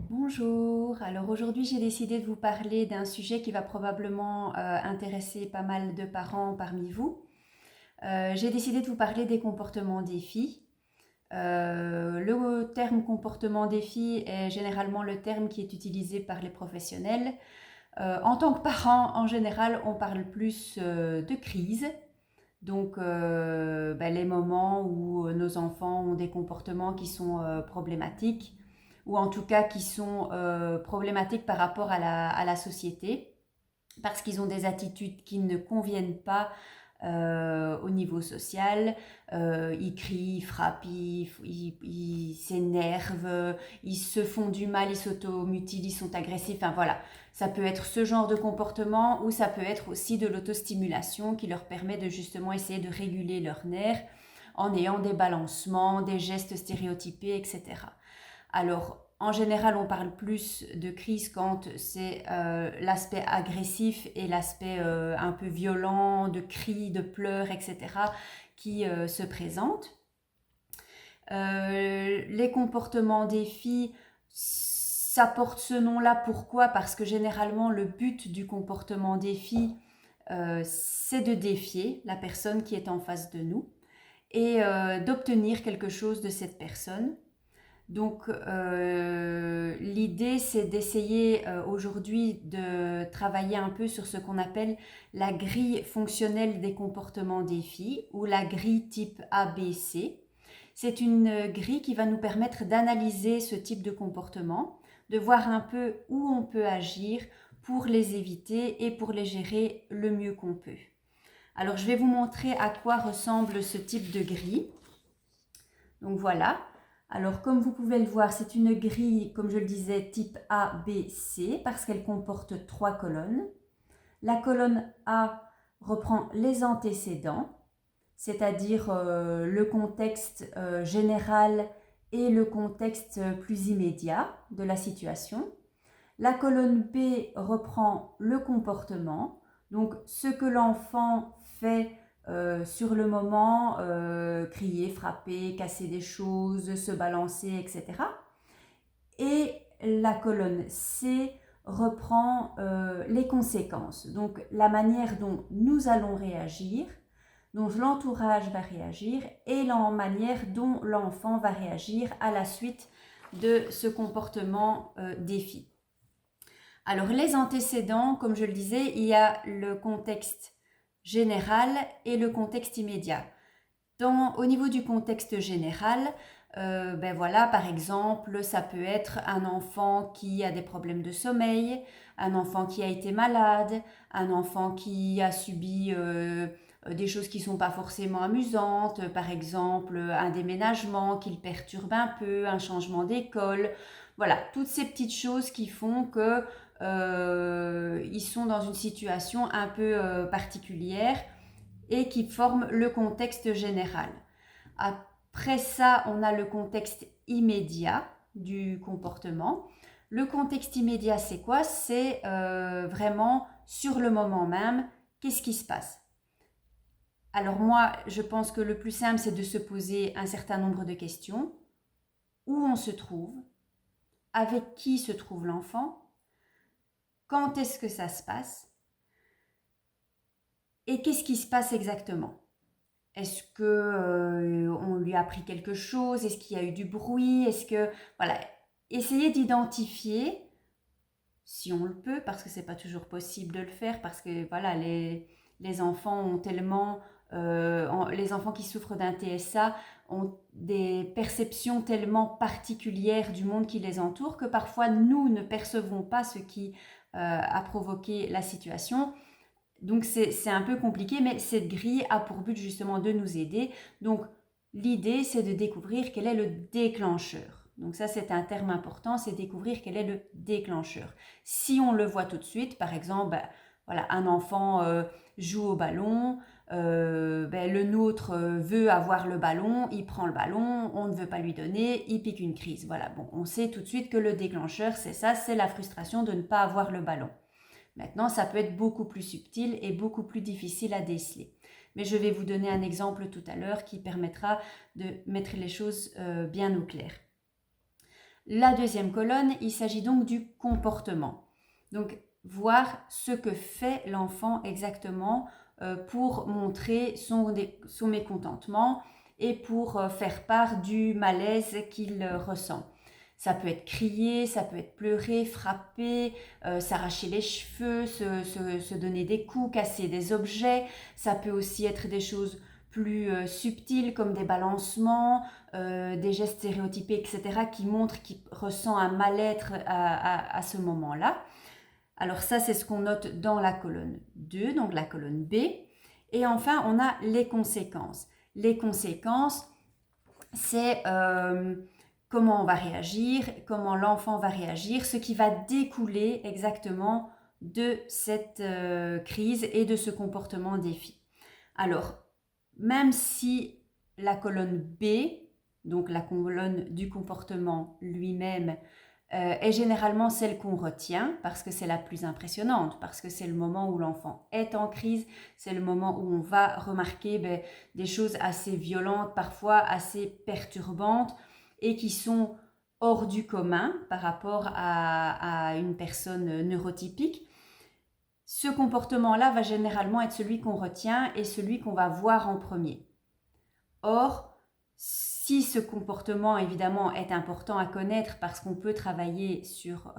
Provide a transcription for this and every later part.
Bonjour, alors aujourd'hui j'ai décidé de vous parler d'un sujet qui va probablement intéresser pas mal de parents parmi vous. J'ai décidé de vous parler des comportements défis. Le terme comportement défi est généralement le terme qui est utilisé par les professionnels. En tant que parent, en général, on parle plus de crise. Donc, les moments où nos enfants ont des comportements qui sont problématiques, ou en tout cas qui sont problématiques par rapport à la société, parce qu'ils ont des attitudes qui ne conviennent pas au niveau social. Ils crient, ils frappent, ils s'énervent, ils se font du mal, ils s'automutilent, ils sont agressifs. Enfin voilà, ça peut être ce genre de comportement ou ça peut être aussi de l'autostimulation qui leur permet de justement essayer de réguler leurs nerfs en ayant des balancements, des gestes stéréotypés, etc. Alors, en général, on parle plus de crise quand c'est l'aspect agressif et l'aspect un peu violent, de cris, de pleurs, etc., qui se présentent. Les comportements des filles, ça porte ce nom-là. Pourquoi? Parce que généralement, le but du comportement des filles, c'est de défier la personne qui est en face de nous et d'obtenir quelque chose de cette personne. Donc l'idée c'est d'essayer aujourd'hui de travailler un peu sur ce qu'on appelle la grille fonctionnelle des comportements des filles ou la grille type ABC. C'est une grille qui va nous permettre d'analyser ce type de comportement, de voir un peu où on peut agir pour les éviter et pour les gérer le mieux qu'on peut. Alors je vais vous montrer à quoi ressemble ce type de grille. Donc voilà. Alors comme vous pouvez le voir, c'est une grille, comme je le disais, type A, B, C, parce qu'elle comporte 3 colonnes. La colonne A reprend les antécédents, c'est-à-dire le contexte général et le contexte plus immédiat de la situation. La colonne B reprend le comportement, donc ce que l'enfant fait sur le moment, crier, frapper, casser des choses, se balancer, etc. Et la colonne C reprend les conséquences, donc la manière dont nous allons réagir, dont l'entourage va réagir et la manière dont l'enfant va réagir à la suite de ce comportement défi. Alors les antécédents, comme je le disais, il y a le contexte général et le contexte immédiat. Au niveau du contexte général, voilà, par exemple, ça peut être un enfant qui a des problèmes de sommeil, un enfant qui a été malade, un enfant qui a subi des choses qui ne sont pas forcément amusantes, par exemple un déménagement qui le perturbe un peu, un changement d'école. Voilà, toutes ces petites choses qui font que ils sont dans une situation un peu particulière et qui forment le contexte général. Après ça, on a le contexte immédiat du comportement. Le contexte immédiat, c'est quoi? C'est vraiment sur le moment même, qu'est-ce qui se passe? Alors moi, je pense que le plus simple, c'est de se poser un certain nombre de questions. Où on se trouve? Avec qui se trouve l'enfant? Quand est-ce que ça se passe? Et qu'est-ce qui se passe exactement? Est-ce que on lui a appris quelque chose? Est-ce qu'il y a eu du bruit? Est-ce que voilà, essayez d'identifier si on le peut, parce que c'est pas toujours possible de le faire, parce que voilà, les enfants ont tellement les enfants qui souffrent d'un TSA ont des perceptions tellement particulières du monde qui les entoure que parfois nous ne percevons pas ce qui a provoqué la situation. Donc c'est un peu compliqué, mais cette grille a pour but justement de nous aider. Donc l'idée, c'est de découvrir quel est le déclencheur. Donc ça, c'est un terme important, c'est découvrir quel est le déclencheur. Si on le voit tout de suite, par exemple, voilà, un enfant joue au ballon, le nôtre veut avoir le ballon, il prend le ballon, on ne veut pas lui donner, il pique une crise. Voilà, bon, on sait tout de suite que le déclencheur, c'est ça, c'est la frustration de ne pas avoir le ballon. Maintenant, ça peut être beaucoup plus subtil et beaucoup plus difficile à déceler. Mais je vais vous donner un exemple tout à l'heure qui permettra de mettre les choses bien au clair. La deuxième colonne, il s'agit donc du comportement. Donc, voir ce que fait l'enfant exactement pour montrer son mécontentement et pour faire part du malaise qu'il ressent. Ça peut être crier, ça peut être pleurer, frapper, s'arracher les cheveux, se donner des coups, casser des objets. Ça peut aussi être des choses plus subtiles comme des balancements, des gestes stéréotypés, etc., qui montrent qu'il ressent un mal-être à ce moment-là. Alors ça, c'est ce qu'on note dans la colonne 2, donc la colonne B. Et enfin, on a les conséquences. Les conséquences, c'est comment on va réagir, comment l'enfant va réagir, ce qui va découler exactement de cette crise et de ce comportement défi. Alors, même si la colonne B, donc la colonne du comportement lui-même, est généralement celle qu'on retient parce que c'est la plus impressionnante, parce que c'est le moment où l'enfant est en crise, c'est le moment où on va remarquer des choses assez violentes, parfois assez perturbantes et qui sont hors du commun par rapport à une personne neurotypique. Ce comportement-là va généralement être celui qu'on retient et celui qu'on va voir en premier. Or, si ce comportement, évidemment, est important à connaître parce qu'on peut travailler sur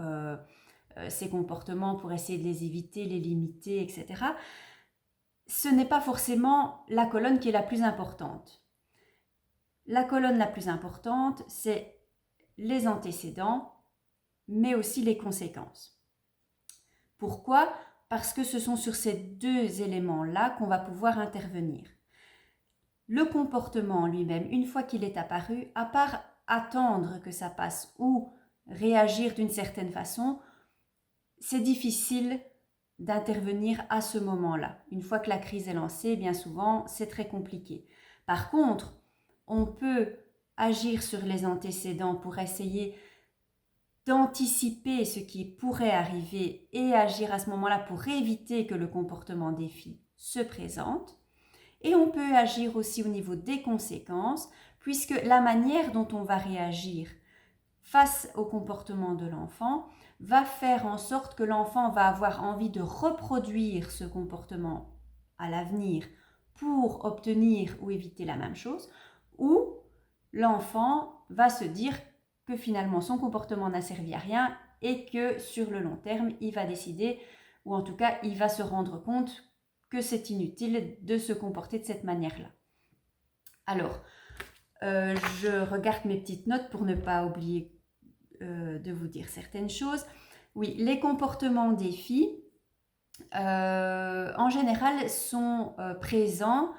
ces comportements pour essayer de les éviter, les limiter, etc., ce n'est pas forcément la colonne qui est la plus importante. La colonne la plus importante, c'est les antécédents, mais aussi les conséquences. Pourquoi ? Parce que ce sont sur ces deux éléments-là qu'on va pouvoir intervenir. Le comportement lui-même, une fois qu'il est apparu, à part attendre que ça passe ou réagir d'une certaine façon, c'est difficile d'intervenir à ce moment-là. Une fois que la crise est lancée, bien souvent, c'est très compliqué. Par contre, on peut agir sur les antécédents pour essayer d'anticiper ce qui pourrait arriver et agir à ce moment-là pour éviter que le comportement défi se présente. Et on peut agir aussi au niveau des conséquences, puisque la manière dont on va réagir face au comportement de l'enfant va faire en sorte que l'enfant va avoir envie de reproduire ce comportement à l'avenir pour obtenir ou éviter la même chose, ou l'enfant va se dire que finalement son comportement n'a servi à rien et que sur le long terme, il va décider, ou en tout cas, il va se rendre compte que c'est inutile de se comporter de cette manière-là. Alors, je regarde mes petites notes pour ne pas oublier de vous dire certaines choses. Oui, les comportements défis, en général, sont présents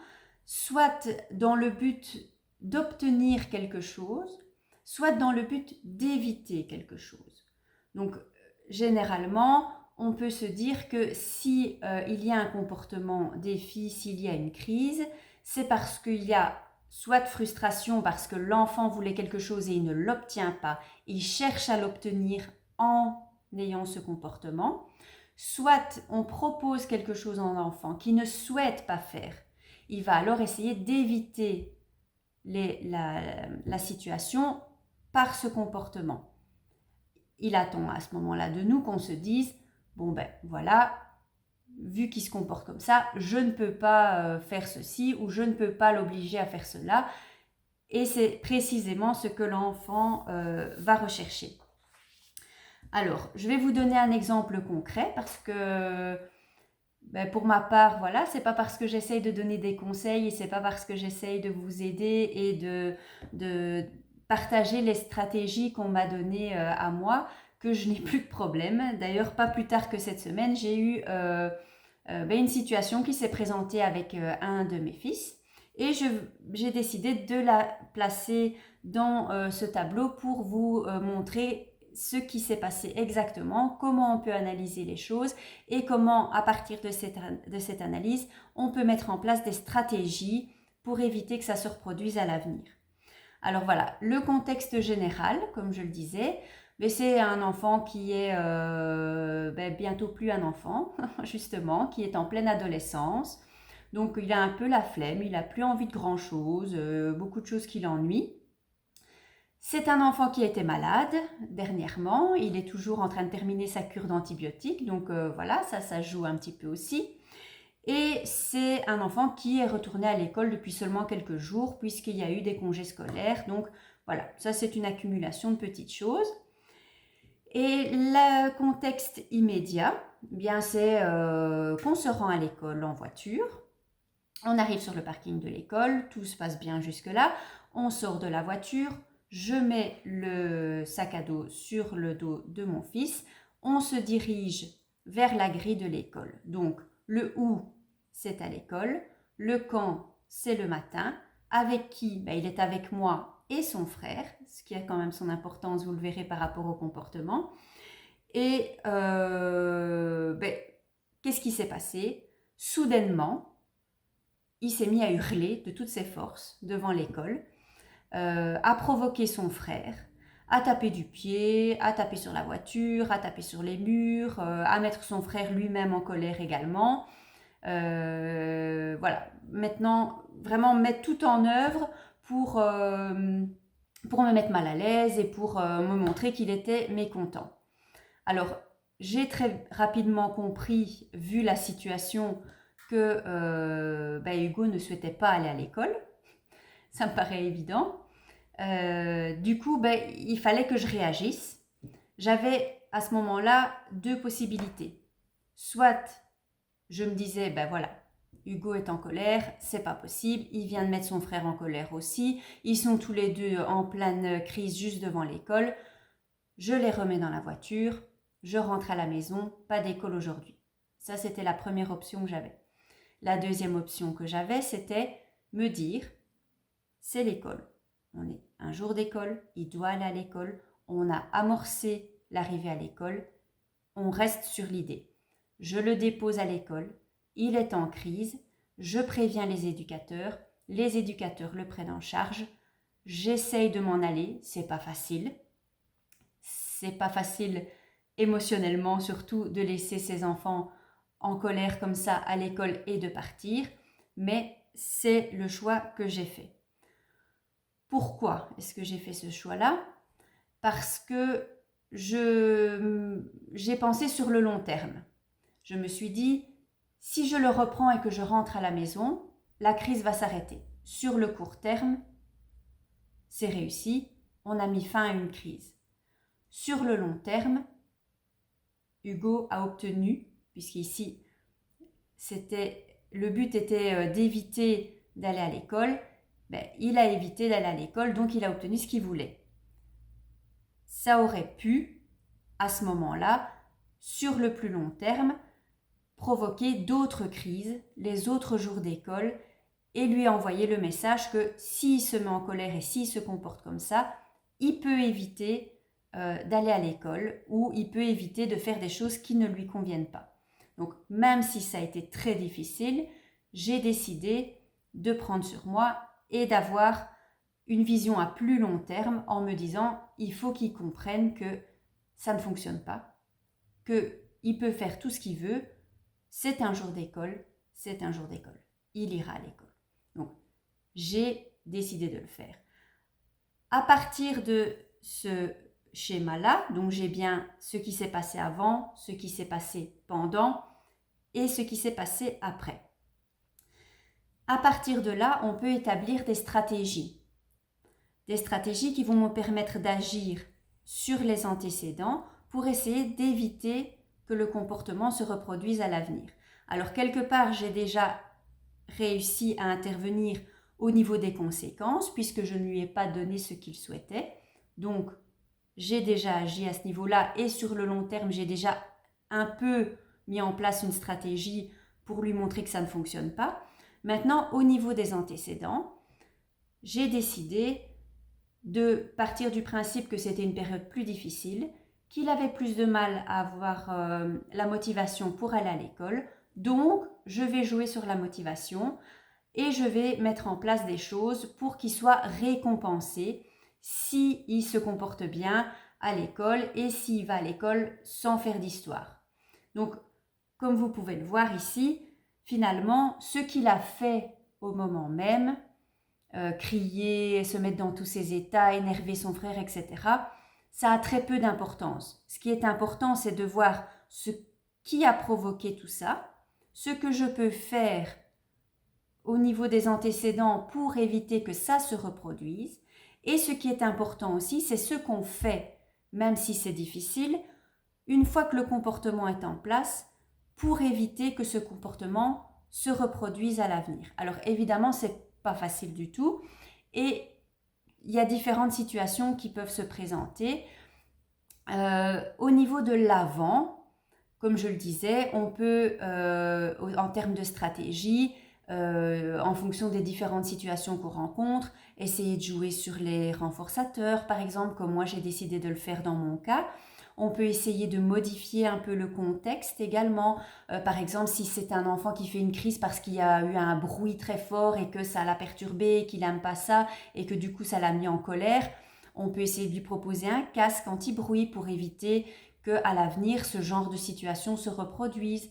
soit dans le but d'obtenir quelque chose, soit dans le but d'éviter quelque chose. Donc, généralement, on peut se dire que si il y a un comportement défi, s'il y a une crise, c'est parce qu'il y a soit de frustration parce que l'enfant voulait quelque chose et il ne l'obtient pas, il cherche à l'obtenir en ayant ce comportement, soit on propose quelque chose à l'enfant qui ne souhaite pas faire, il va alors essayer d'éviter la situation par ce comportement. Il attend à ce moment-là de nous qu'on se dise bon ben voilà, vu qu'il se comporte comme ça, je ne peux pas faire ceci ou je ne peux pas l'obliger à faire cela. Et c'est précisément ce que l'enfant va rechercher. Alors, je vais vous donner un exemple concret parce que pour ma part, voilà, c'est pas parce que j'essaye de donner des conseils et c'est pas parce que j'essaye de vous aider et de partager les stratégies qu'on m'a données à moi que je n'ai plus de problème. D'ailleurs, pas plus tard que cette semaine, j'ai eu une situation qui s'est présentée avec un de mes fils et j'ai décidé de la placer dans ce tableau pour vous montrer ce qui s'est passé exactement, comment on peut analyser les choses et comment, à partir de cette analyse, on peut mettre en place des stratégies pour éviter que ça se reproduise à l'avenir. Alors voilà, le contexte général, comme je le disais, c'est un enfant qui est bientôt plus un enfant, justement, qui est en pleine adolescence. Donc il a un peu la flemme, il n'a plus envie de grand-chose, beaucoup de choses qui l'ennuient. C'est un enfant qui a été malade dernièrement, il est toujours en train de terminer sa cure d'antibiotiques, donc voilà, ça joue un petit peu aussi. Et c'est un enfant qui est retourné à l'école depuis seulement quelques jours puisqu'il y a eu des congés scolaires. Donc voilà, ça c'est une accumulation de petites choses. Et le contexte immédiat, bien c'est qu'on se rend à l'école en voiture. On arrive sur le parking de l'école, tout se passe bien jusque-là. On sort de la voiture, je mets le sac à dos sur le dos de mon fils. On se dirige vers la grille de l'école. Donc le où, c'est à l'école. Le quand, c'est le matin. Avec qui? Il est avec moi et son frère, ce qui a quand même son importance, vous le verrez par rapport au comportement. Et qu'est-ce qui s'est passé? Soudainement, il s'est mis à hurler de toutes ses forces devant l'école, à provoquer son frère, à taper du pied, à taper sur la voiture, à taper sur les murs, à mettre son frère lui-même en colère également. Voilà, maintenant, vraiment mettre tout en œuvre pour me mettre mal à l'aise et pour me montrer qu'il était mécontent. Alors, j'ai très rapidement compris, vu la situation, que Hugo ne souhaitait pas aller à l'école. Ça me paraît évident. Du coup, il fallait que je réagisse. J'avais à ce moment-là deux possibilités. Soit je me disais, voilà, Hugo est en colère, c'est pas possible, il vient de mettre son frère en colère aussi, ils sont tous les deux en pleine crise juste devant l'école, je les remets dans la voiture, je rentre à la maison, pas d'école aujourd'hui. Ça, c'était la première option que j'avais. La deuxième option que j'avais, c'était me dire, c'est l'école. On est un jour d'école, il doit aller à l'école, on a amorcé l'arrivée à l'école, on reste sur l'idée. Je le dépose à l'école, il est en crise, je préviens les éducateurs le prennent en charge, j'essaye de m'en aller, c'est pas facile émotionnellement surtout de laisser ses enfants en colère comme ça à l'école et de partir, mais c'est le choix que j'ai fait. Pourquoi est-ce que j'ai fait ce choix-là? Parce que j'ai pensé sur le long terme. Je me suis dit, si je le reprends et que je rentre à la maison, la crise va s'arrêter. Sur le court terme, c'est réussi, on a mis fin à une crise. Sur le long terme, Hugo a obtenu, puisqu'ici, le but était d'éviter d'aller à l'école, il a évité d'aller à l'école, donc il a obtenu ce qu'il voulait. Ça aurait pu, à ce moment-là, sur le plus long terme, provoquer d'autres crises, les autres jours d'école, et lui envoyer le message que s'il se met en colère et s'il se comporte comme ça, il peut éviter d'aller à l'école ou il peut éviter de faire des choses qui ne lui conviennent pas. Donc même si ça a été très difficile, j'ai décidé de prendre sur moi et d'avoir une vision à plus long terme en me disant il faut qu'il comprenne que ça ne fonctionne pas, qu'il peut faire tout ce qu'il veut, c'est un jour d'école, c'est un jour d'école. Il ira à l'école. Donc, j'ai décidé de le faire. À partir de ce schéma-là, donc j'ai bien ce qui s'est passé avant, ce qui s'est passé pendant et ce qui s'est passé après. À partir de là, on peut établir des stratégies. Des stratégies qui vont me permettre d'agir sur les antécédents pour essayer d'éviter que le comportement se reproduise à l'avenir. Alors quelque part, j'ai déjà réussi à intervenir au niveau des conséquences puisque je ne lui ai pas donné ce qu'il souhaitait. Donc, j'ai déjà agi à ce niveau-là et sur le long terme, j'ai déjà un peu mis en place une stratégie pour lui montrer que ça ne fonctionne pas. Maintenant, au niveau des antécédents, j'ai décidé de partir du principe que c'était une période plus difficile, qu'il avait plus de mal à avoir la motivation pour aller à l'école. Donc, je vais jouer sur la motivation et je vais mettre en place des choses pour qu'il soit récompensé s'il se comporte bien à l'école et s'il va à l'école sans faire d'histoire. Donc, comme vous pouvez le voir ici, finalement, ce qu'il a fait au moment même crier, se mettre dans tous ses états, énerver son frère, etc., ça a très peu d'importance. Ce qui est important, c'est de voir ce qui a provoqué tout ça, ce que je peux faire au niveau des antécédents pour éviter que ça se reproduise. Et ce qui est important aussi, c'est ce qu'on fait, même si c'est difficile, une fois que le comportement est en place, pour éviter que ce comportement se reproduise à l'avenir. Alors évidemment, c'est pas facile du tout, et il y a différentes situations qui peuvent se présenter. Au niveau de l'avant, comme je le disais, on peut, en termes de stratégie, en fonction des différentes situations qu'on rencontre, essayer de jouer sur les renforçateurs, par exemple, comme moi j'ai décidé de le faire dans mon cas. On peut essayer de modifier un peu le contexte également. Par exemple, si c'est un enfant qui fait une crise parce qu'il y a eu un bruit très fort et que ça l'a perturbé, qu'il n'aime pas ça et que du coup ça l'a mis en colère, on peut essayer de lui proposer un casque anti-bruit pour éviter qu'à l'avenir, ce genre de situation se reproduise.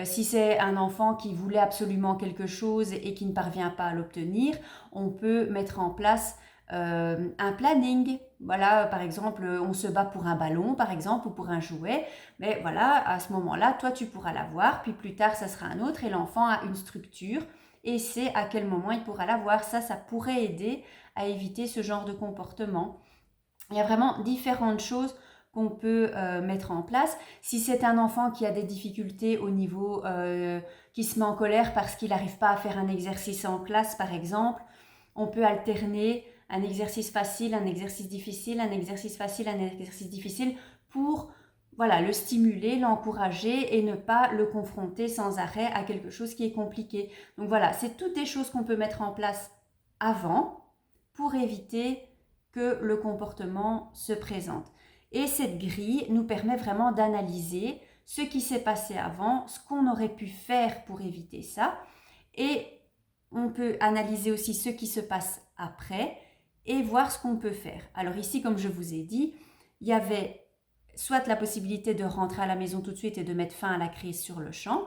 Si c'est un enfant qui voulait absolument quelque chose et qui ne parvient pas à l'obtenir, on peut mettre en place un planning. Voilà, par exemple, on se bat pour un ballon, par exemple, ou pour un jouet. Mais voilà, à ce moment-là, toi, tu pourras l'avoir, puis plus tard, ça sera un autre, et l'enfant a une structure, et c'est à quel moment il pourra l'avoir. Ça pourrait aider à éviter ce genre de comportement. Il y a vraiment différentes choses qu'on peut mettre en place. Si c'est un enfant qui a des difficultés au niveau, qui se met en colère parce qu'il n'arrive pas à faire un exercice en classe, par exemple, on peut alterner un exercice facile, un exercice difficile, un exercice facile, un exercice difficile pour voilà, le stimuler, l'encourager et ne pas le confronter sans arrêt à quelque chose qui est compliqué. Donc voilà, c'est toutes des choses qu'on peut mettre en place avant pour éviter que le comportement se présente. Et cette grille nous permet vraiment d'analyser ce qui s'est passé avant, ce qu'on aurait pu faire pour éviter ça. Et on peut analyser aussi ce qui se passe après et voir ce qu'on peut faire. Alors ici, comme je vous ai dit, il y avait soit la possibilité de rentrer à la maison tout de suite et de mettre fin à la crise sur le champ,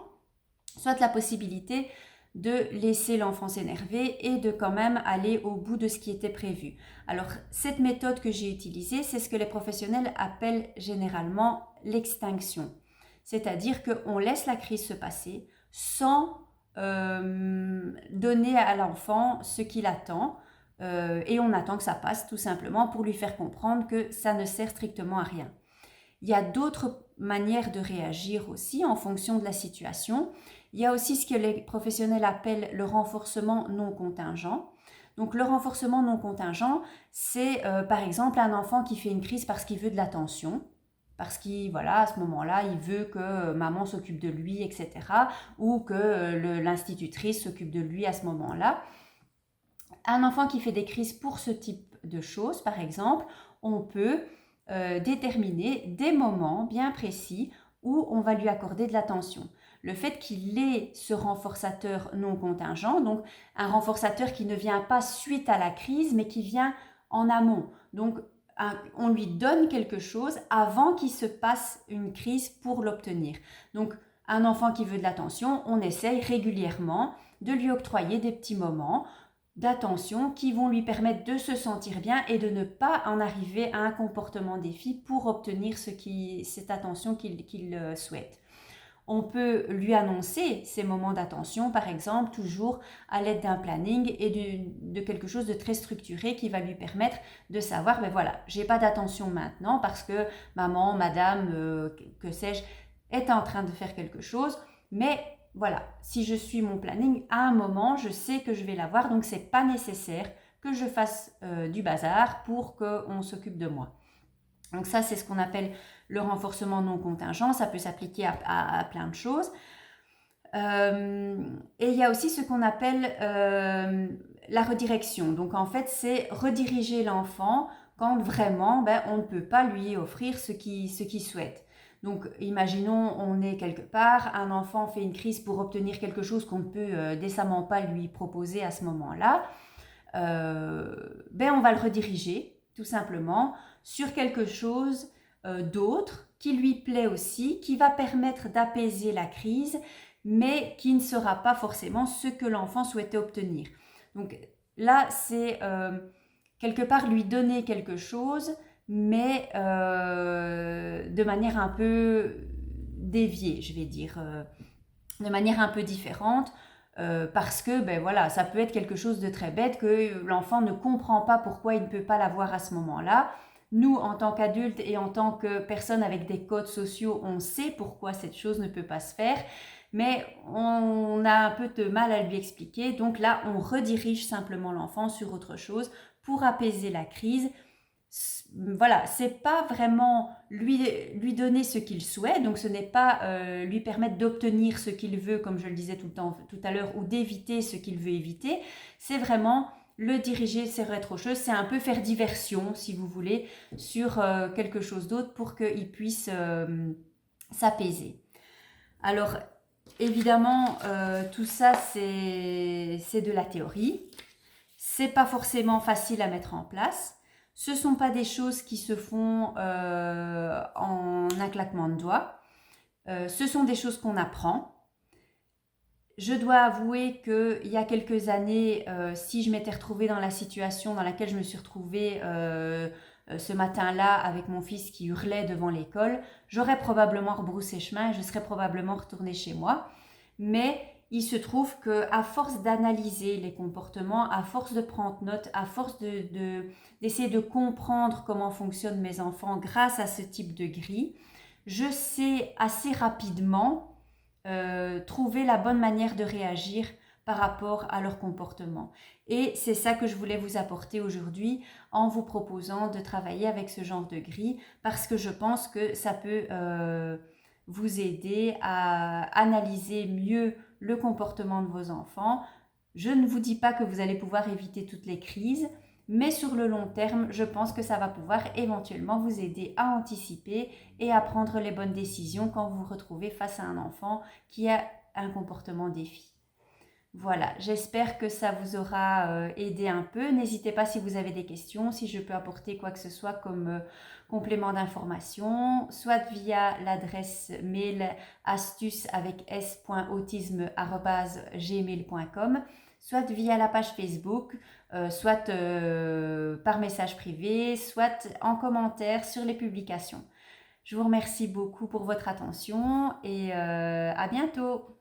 soit la possibilité de laisser l'enfant s'énerver et de quand même aller au bout de ce qui était prévu. Alors, cette méthode que j'ai utilisée, c'est ce que les professionnels appellent généralement l'extinction. C'est-à-dire qu'on laisse la crise se passer sans donner à l'enfant ce qu'il attend et on attend que ça passe tout simplement pour lui faire comprendre que ça ne sert strictement à rien. Il y a d'autres manières de réagir aussi en fonction de la situation. Il y a aussi ce que les professionnels appellent le renforcement non contingent. Donc le renforcement non contingent, c'est par exemple un enfant qui fait une crise parce qu'il veut de l'attention, parce qu'il, voilà, à ce moment-là, il veut que maman s'occupe de lui, etc. Ou que l'institutrice s'occupe de lui à ce moment-là. Un enfant qui fait des crises pour ce type de choses, par exemple, on peut déterminer des moments bien précis où on va lui accorder de l'attention. Le fait qu'il ait ce renforçateur non contingent, donc un renforçateur qui ne vient pas suite à la crise, mais qui vient en amont. Donc, on lui donne quelque chose avant qu'il se passe une crise pour l'obtenir. Donc, un enfant qui veut de l'attention, on essaye régulièrement de lui octroyer des petits moments d'attention qui vont lui permettre de se sentir bien et de ne pas en arriver à un comportement défi pour obtenir cette attention qu'il souhaite. On peut lui annoncer ces moments d'attention, par exemple, toujours à l'aide d'un planning et de quelque chose de très structuré qui va lui permettre de savoir, ben voilà, j'ai pas d'attention maintenant parce que maman, madame, que sais-je, est en train de faire quelque chose, mais voilà, si je suis mon planning, à un moment, je sais que je vais l'avoir, donc c'est pas nécessaire que je fasse du bazar pour qu'on s'occupe de moi. Donc ça, c'est ce qu'on appelle le renforcement non contingent. Ça peut s'appliquer à plein de choses. Et il y a aussi ce qu'on appelle la redirection. Donc en fait, c'est rediriger l'enfant quand vraiment on ne peut pas lui offrir ce qu'il souhaite. Donc imaginons on est quelque part, un enfant fait une crise pour obtenir quelque chose qu'on ne peut décemment pas lui proposer à ce moment-là. On va le rediriger tout simplement sur quelque chose d'autre qui lui plaît aussi, qui va permettre d'apaiser la crise, mais qui ne sera pas forcément ce que l'enfant souhaitait obtenir. Donc là, c'est quelque part lui donner quelque chose, mais de manière un peu déviée, je vais dire, de manière un peu différente. Parce que ben voilà, ça peut être quelque chose de très bête que l'enfant ne comprend pas pourquoi il ne peut pas l'avoir à ce moment-là. Nous, en tant qu'adultes et en tant que personnes avec des codes sociaux, on sait pourquoi cette chose ne peut pas se faire, mais on a un peu de mal à lui expliquer. Donc là, on redirige simplement l'enfant sur autre chose pour apaiser la crise. Voilà, c'est pas vraiment lui donner ce qu'il souhaite, donc ce n'est pas lui permettre d'obtenir ce qu'il veut, comme je le disais tout à l'heure, ou d'éviter ce qu'il veut éviter. C'est vraiment le diriger sur autre chose, c'est un peu faire diversion, si vous voulez, sur quelque chose d'autre pour qu'il puisse s'apaiser. Alors, évidemment, tout ça, c'est de la théorie. C'est pas forcément facile à mettre en place. Ce ne sont pas des choses qui se font en un claquement de doigts. Ce sont des choses qu'on apprend. Je dois avouer qu'il y a quelques années, si je m'étais retrouvée dans la situation dans laquelle je me suis retrouvée ce matin-là avec mon fils qui hurlait devant l'école, j'aurais probablement rebroussé chemin et je serais probablement retournée chez moi. Mais il se trouve qu'à force d'analyser les comportements, à force de prendre note, à force d'essayer de comprendre comment fonctionnent mes enfants grâce à ce type de grille, je sais assez rapidement trouver la bonne manière de réagir par rapport à leur comportement. Et c'est ça que je voulais vous apporter aujourd'hui en vous proposant de travailler avec ce genre de grille parce que je pense que ça peut vous aider à analyser mieux le comportement de vos enfants. Je ne vous dis pas que vous allez pouvoir éviter toutes les crises, mais sur le long terme, je pense que ça va pouvoir éventuellement vous aider à anticiper et à prendre les bonnes décisions quand vous vous retrouvez face à un enfant qui a un comportement défi. Voilà, j'espère que ça vous aura aidé un peu. N'hésitez pas si vous avez des questions, si je peux apporter quoi que ce soit comme complément d'information, soit via l'adresse mail astuce avec s.autisme@gmail.com, soit via la page Facebook, soit par message privé, soit en commentaire sur les publications. Je vous remercie beaucoup pour votre attention et à bientôt.